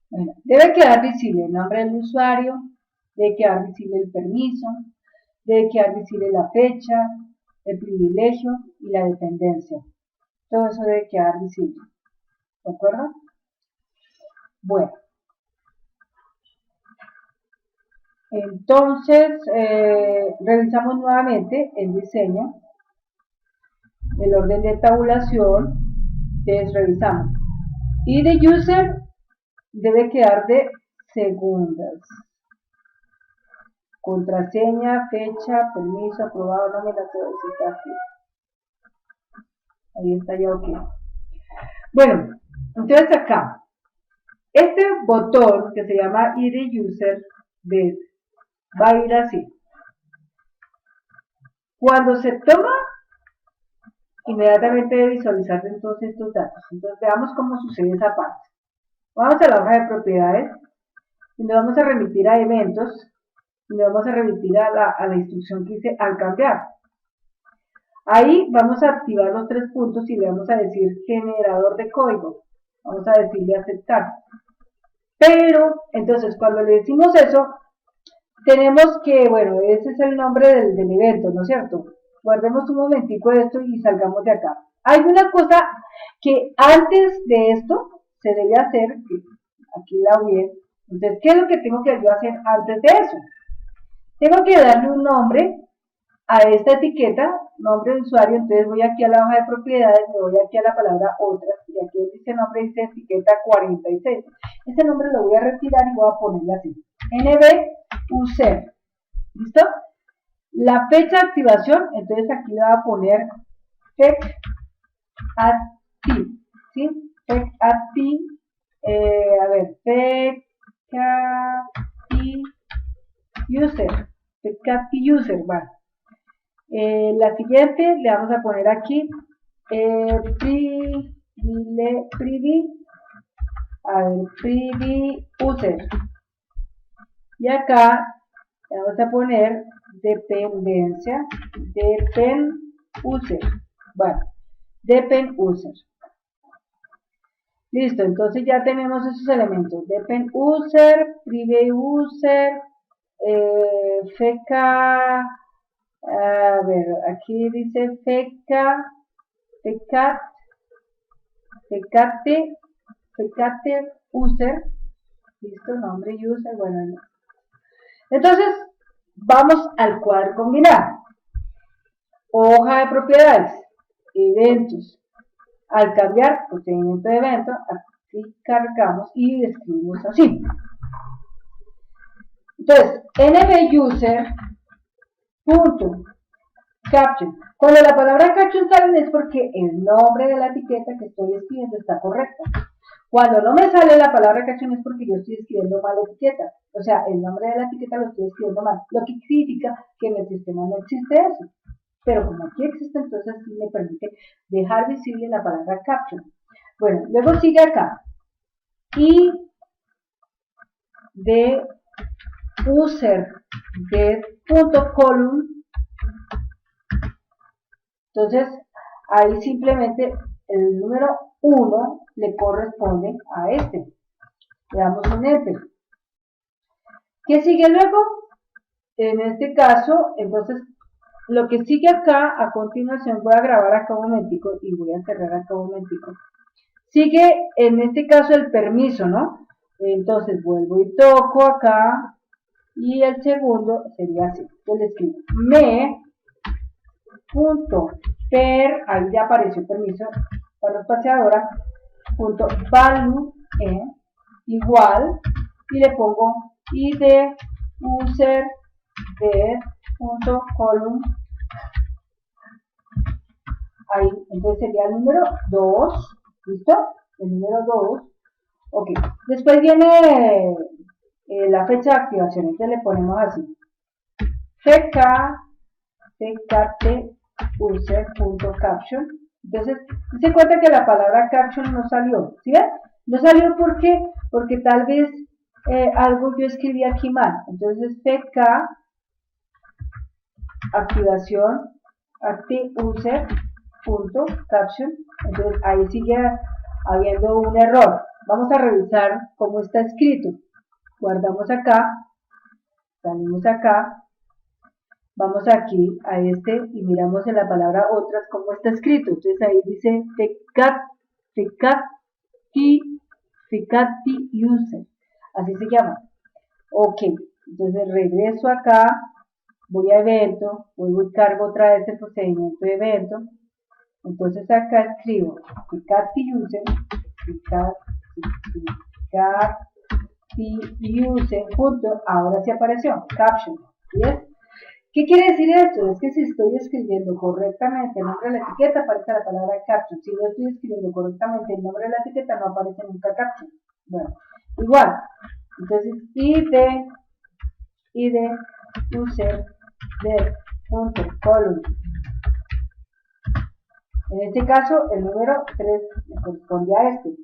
Bueno, debe quedar visible el nombre del usuario, debe quedar visible el permiso, debe quedar visible la fecha, el privilegio y la dependencia. Todo eso debe quedar visible. ¿De acuerdo? Bueno. Entonces, revisamos nuevamente el diseño, el orden de tabulación. Entonces, revisamos. Y de user debe quedar de segundas. Contraseña, fecha, permiso, aprobado, nómina, todo eso está aquí. Ahí está ya ok. Bueno, entonces acá, este botón que se llama ID User Bed va a ir así. Cuando se toma, inmediatamente debe visualizarse entonces estos datos. Entonces veamos cómo sucede esa parte. Vamos a la hoja de propiedades y nos vamos a remitir a eventos y nos vamos a remitir a la instrucción que hice al cambiar. Ahí vamos a activar los 3 puntos y le vamos a decir generador de código. Vamos a decirle aceptar. Pero, entonces, cuando le decimos eso, tenemos que, bueno, ese es el nombre del evento, ¿no es cierto? Guardemos un momentico de esto y salgamos de acá. Hay una cosa que antes de esto se debe hacer, que aquí la voy. Entonces, ¿qué es lo que tengo que yo hacer antes de eso? Tengo que darle un nombre a esta etiqueta, nombre de usuario. Entonces voy aquí a la hoja de propiedades, me voy aquí a la palabra otras, y aquí donde dice nombre dice etiqueta 46. Ese nombre lo voy a retirar y voy a ponerle así, nbuser. ¿Listo? La fecha de activación, entonces aquí le voy a poner fetch active, ¿sí? Fetch active, a ver, fetch user, fetch active user, bueno. La siguiente le vamos a poner aquí privy user, y acá le vamos a poner dependencia depend user. Bueno, depend user. Listo, entonces ya tenemos esos elementos: depend user, privy user, feca. A ver, aquí dice fecate user. Listo, nombre user. Bueno, entonces vamos al cuadro combinar. Hoja de propiedades, eventos. Al cambiar procedimiento de evento, aquí cargamos y escribimos así. Entonces, nbuser punto caption. Cuando la palabra caption sale es porque el nombre de la etiqueta que estoy escribiendo está correcta. Cuando no me sale la palabra caption es porque yo estoy escribiendo mal la etiqueta. O sea, el nombre de la etiqueta lo estoy escribiendo mal. Lo que significa que en el sistema no existe eso. Pero como aquí existe, entonces sí me permite dejar visible la palabra caption. Bueno, luego sigue acá. Y de user de punto column. Entonces, ahí simplemente el número 1 le corresponde a este. Le damos un enter. ¿Qué sigue luego? En este caso, entonces, lo que sigue acá, a continuación, voy a grabar acá un momentico y voy a cerrar acá un momentico. Sigue, en este caso, el permiso, ¿no? Entonces, vuelvo y toco acá y el segundo sería así. Yo le escribo me.per, ahí ya apareció permiso para la espaciadora, punto value igual, y le pongo id user de punto column, ahí, entonces sería el número 2, ¿listo? El número 2, ok. Después viene la fecha de activación, entonces le ponemos así, user.caption. Entonces, se cuenta que la palabra caption no salió, ¿sí ven? No salió porque tal vez algo yo escribí aquí mal. Entonces, pk activación user.caption. Entonces, ahí sigue habiendo un error. Vamos a revisar cómo está escrito. Guardamos acá, salimos acá, vamos aquí a este y miramos en la palabra otras cómo está escrito. Entonces ahí dice fecati user, así se llama. Ok, entonces regreso acá, voy a evento, vuelvo y cargo otra vez el procedimiento de evento. Entonces acá escribo fecati user, user, punto, ahora sí apareció, caption, ¿sí? ¿Qué quiere decir esto? Es que si estoy escribiendo correctamente el nombre de la etiqueta, aparece la palabra caption. Si no estoy escribiendo correctamente el nombre de la etiqueta, no aparece nunca caption. Bueno, igual. Entonces, id user de punto column. En este caso, el número 3 me corresponde a este.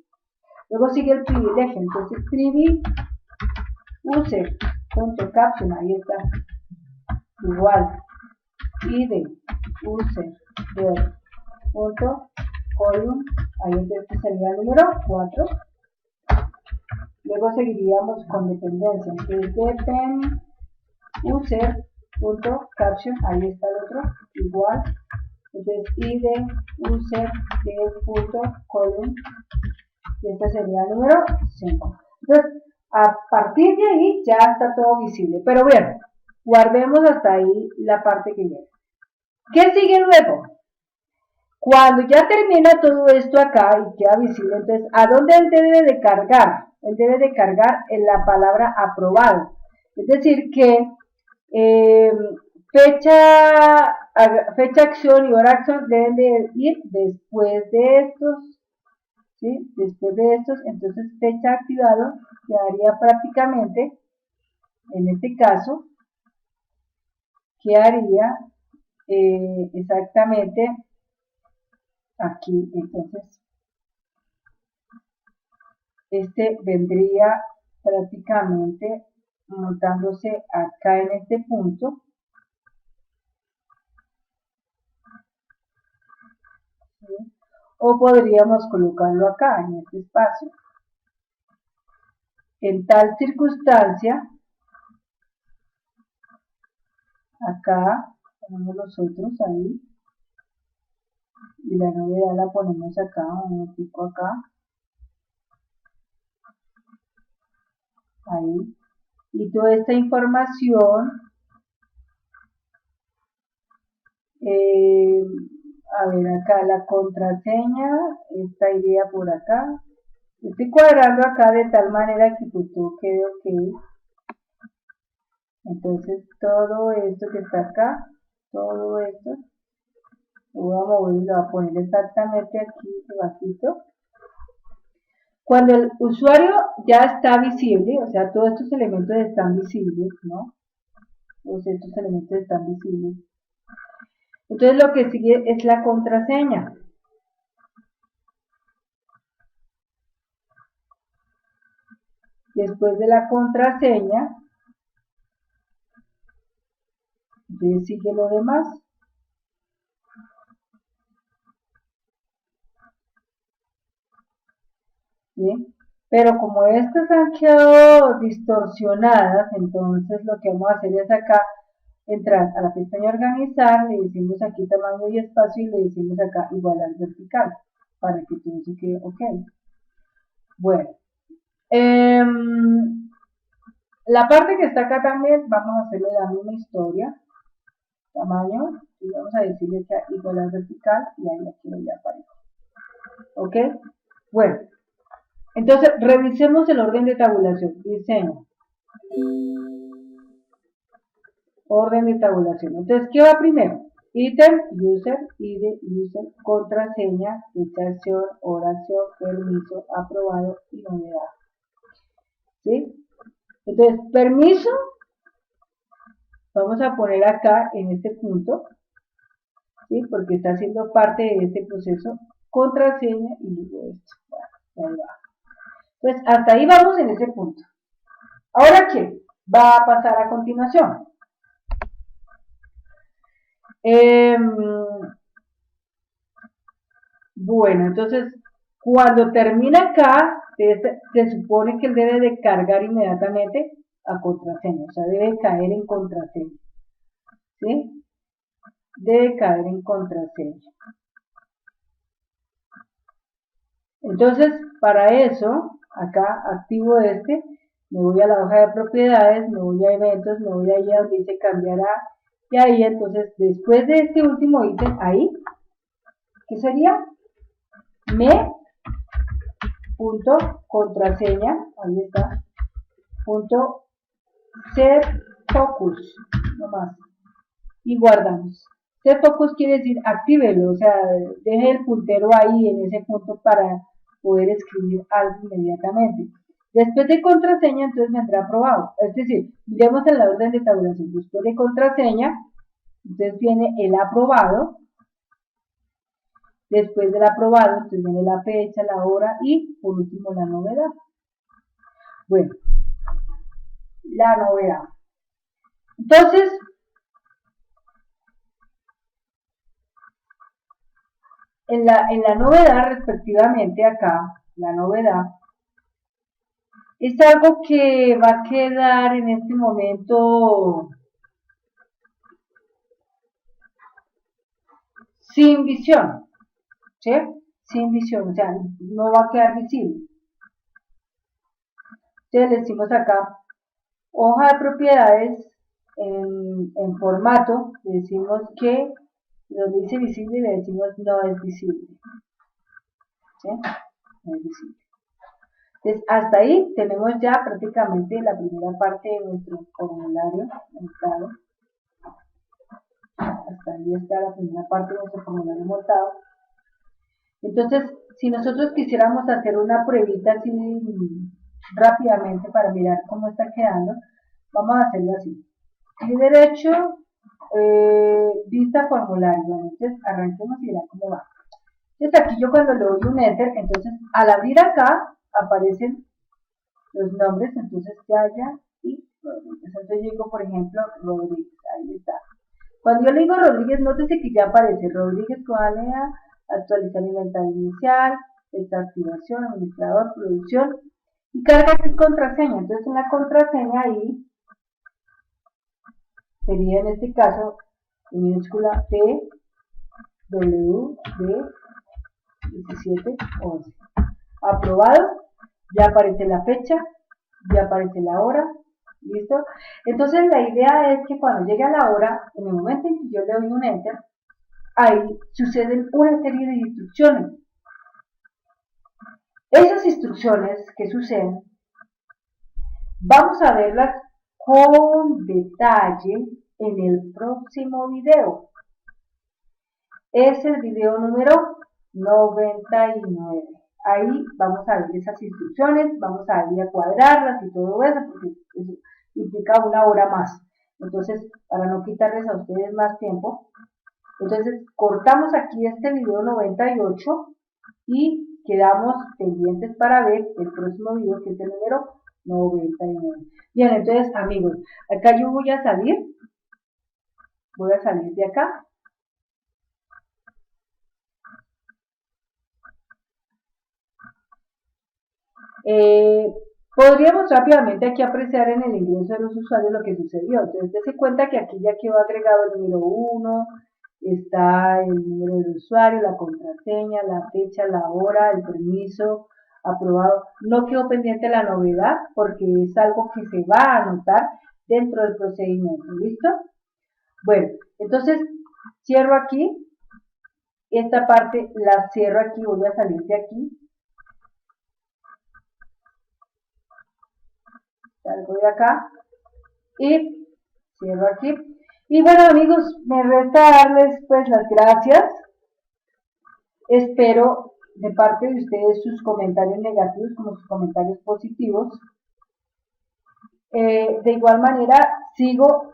Luego sigue el privilegio. Entonces, privi user punto caption. Ahí está. Igual, id user de punto column, ahí este sería el número 4. Luego seguiríamos con dependencia, entonces depend user punto caption, ahí está el otro, igual, entonces id user de punto column, y este sería el número 5. Entonces, a partir de ahí ya está todo visible, pero bien, guardemos hasta ahí la parte que viene. ¿Qué sigue luego? Cuando ya termina todo esto acá y queda visible, entonces, ¿a dónde él debe de cargar? Él debe de cargar en la palabra aprobado. Es decir, que fecha, acción y hora acción deben de ir después de estos, ¿sí? Después de estos, entonces fecha activado quedaría prácticamente, en este caso, quedaría exactamente aquí. Entonces este vendría prácticamente montándose acá en este punto, ¿sí? O podríamos colocarlo acá en este espacio. En tal circunstancia, acá ponemos los otros ahí y la novedad la ponemos acá, un pico acá, ahí, y toda esta información, a ver acá la contraseña, esta idea por acá, estoy cuadrando acá de tal manera que pues todo quede ok. Entonces todo esto que está acá, todo esto, lo voy a mover y lo voy a poner exactamente aquí debajito. Cuando el usuario ya está visible, o sea, todos estos elementos están visibles, ¿no? Todos estos elementos están visibles. Entonces lo que sigue es la contraseña. Después de la contraseña, entonces sigue lo demás. ¿Sí? Pero como estas han quedado distorsionadas, entonces lo que vamos a hacer es acá entrar a la pestaña organizar, le decimos aquí tamaño y espacio y le decimos acá igualar vertical para que todo eso quede ok. Bueno, La parte que está acá también vamos a hacerle la misma historia. Tamaño, y vamos a decirle que igual a vertical y ahí aquí ya aparece. ¿Ok? Bueno, entonces revisemos el orden de tabulación. Diseño. Orden de tabulación. Entonces, ¿qué va primero? Ítem, user, ID, user, contraseña, fecha, oración, permiso, aprobado y novedad. ¿Sí? Entonces, permiso, vamos a poner acá en este punto, ¿sí? Porque está haciendo parte de este proceso, contraseña y luego esto. Bueno, ahí va. Entonces, hasta ahí vamos en ese punto. Ahora, ¿qué va a pasar a continuación? Bueno, entonces, cuando termina acá, se supone que él debe de cargar inmediatamente a contraseña, o sea, debe caer en contraseña, ¿sí? Debe caer en contraseña. Entonces, para eso, acá activo este, me voy a la hoja de propiedades, me voy a eventos, me voy allá donde dice cambiará, y ahí entonces, después de este último ítem, ahí, ¿qué sería? Punto contraseña, ahí está, punto set focus, nomás, y guardamos. Set focus quiere decir actívelo, o sea, deje el puntero ahí en ese punto para poder escribir algo inmediatamente. Después de contraseña, entonces vendrá aprobado. Es decir, miremos en la orden de tabulación. Después de contraseña, entonces viene el aprobado. Después del aprobado, entonces viene la fecha, la hora y por último la novedad. Bueno, la novedad. Entonces, en la novedad, respectivamente, acá, la novedad, es algo que va a quedar en este momento sin visión, ¿sí? Sin visión, o sea, no va a quedar visible. Entonces le decimos acá, hoja de propiedades en formato, le decimos que donde dice visible le decimos no es visible, ¿sí? No es visible. Entonces, hasta ahí tenemos ya prácticamente la primera parte de nuestro formulario montado. Hasta ahí está la primera parte de nuestro formulario montado. Entonces, si nosotros quisiéramos hacer una pruebita así rápidamente para mirar cómo está quedando, vamos a hacerlo así. Clic derecho, vista formulario. Entonces, arranquemos y verán cómo va. Entonces, aquí yo cuando le doy un enter, entonces al abrir acá, aparecen los nombres, entonces ya y Rodríguez. Entonces yo digo, por ejemplo, Rodríguez, ahí está. Cuando yo le digo Rodríguez, nótese que ya aparece Rodríguez con Alea, actualizar inventario inicial, esta activación, administrador, producción, y carga aquí contraseña. Entonces en la contraseña ahí sería en este caso en minúscula P, W, D, 1711. Aprobado, ya aparece la fecha, ya aparece la hora, ¿listo? Entonces la idea es que cuando llegue a la hora, en el momento en que yo le doy un enter, ahí suceden una serie de instrucciones. Esas instrucciones que suceden, vamos a verlas con detalle en el próximo video. Es el video número 99. Ahí vamos a ver esas instrucciones, vamos a ir a cuadrarlas y todo eso, porque eso implica una hora más. Entonces, para no quitarles a ustedes más tiempo, entonces cortamos aquí este video 98 y quedamos pendientes para ver el próximo video, que es el número 99. Bien, entonces, amigos, acá yo voy a salir de acá. Podríamos rápidamente aquí apreciar en el ingreso de los usuarios lo que sucedió. Entonces, dése cuenta que aquí ya quedó agregado el número 1, está el número del usuario, la contraseña, la fecha, la hora, el permiso, aprobado. No quedó pendiente la novedad porque es algo que se va a anotar dentro del procedimiento. ¿Listo? Bueno, entonces cierro aquí. Esta parte la cierro aquí. Voy a salir de aquí. Salgo de acá. Y cierro aquí. Y bueno, amigos, me resta darles pues las gracias. Espero de parte de ustedes sus comentarios negativos como sus comentarios positivos. De igual manera, sigo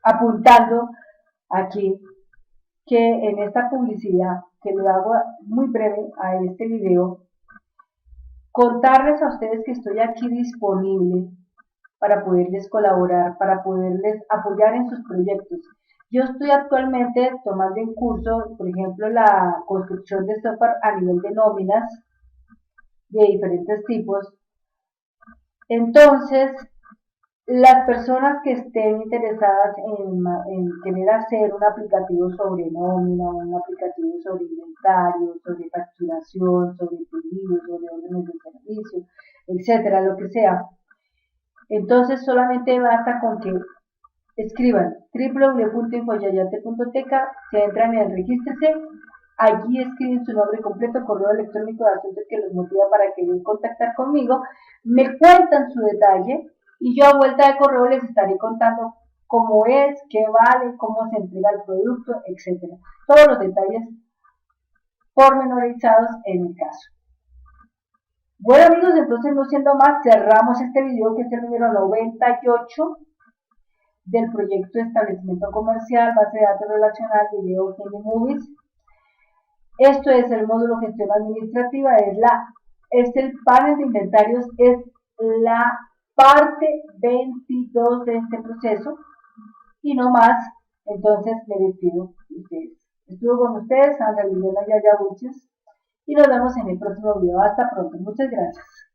apuntando aquí que en esta publicidad, que lo hago muy breve a este video, contarles a ustedes que estoy aquí disponible para poderles colaborar, para poderles apoyar en sus proyectos. Yo estoy actualmente tomando en curso, por ejemplo, la construcción de software a nivel de nóminas de diferentes tipos. Entonces, las personas que estén interesadas en querer hacer un aplicativo sobre nómina, un aplicativo sobre inventario, sobre facturación, sobre pedidos, sobre órdenes de servicio, etcétera, lo que sea, entonces solamente basta con que escriban www.infoyayate.teca, se entran en el regístrese, allí escriben su nombre completo, correo electrónico de asuntos que los motiva para que quieran contactar conmigo, me cuentan su detalle y yo a vuelta de correo les estaré contando cómo es, qué vale, cómo se entrega el producto, etc. Todos los detalles pormenorizados en el caso. Bueno amigos, entonces no siendo más, cerramos este video que es el número 98 del proyecto de establecimiento comercial, base de datos relacional, video, Game Movies. Esto es el módulo gestión administrativa, es el panel de inventarios, es la parte 22 de este proceso y no más. Entonces me despido de ustedes. Estuve con ustedes, Sandra Liliana Yaya Buches, y nos vemos en el próximo video. Hasta pronto. Muchas gracias.